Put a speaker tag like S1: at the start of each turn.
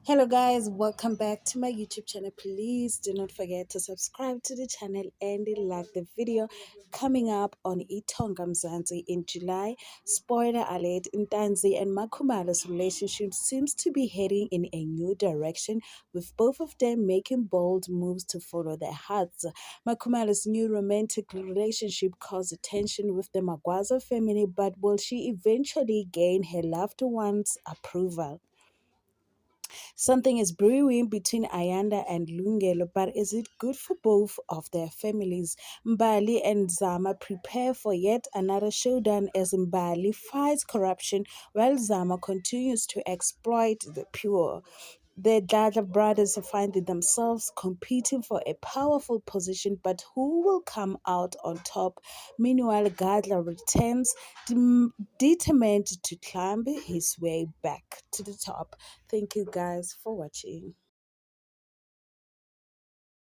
S1: Hello guys, welcome back to my YouTube channel. Please do not forget to subscribe to the channel and like the video. Coming up on Itonga Mzansi in July, spoiler alert, Ntanzi and Makumala's relationship seems to be heading in a new direction, with both of them making bold moves to follow their hearts. Makumala's new romantic relationship caused tension with the Magwaza family, but will she eventually gain her loved one's approval? Something is brewing between Ayanda and Lungelo, but is it good for both of their families? Mbali and Zama prepare for yet another showdown as Mbali fights corruption while Zama continues to exploit the pure. The Dada brothers find themselves competing for a powerful position, but who will come out on top? Meanwhile, Gadla returns, determined to climb his way back to the top. Thank you guys for watching.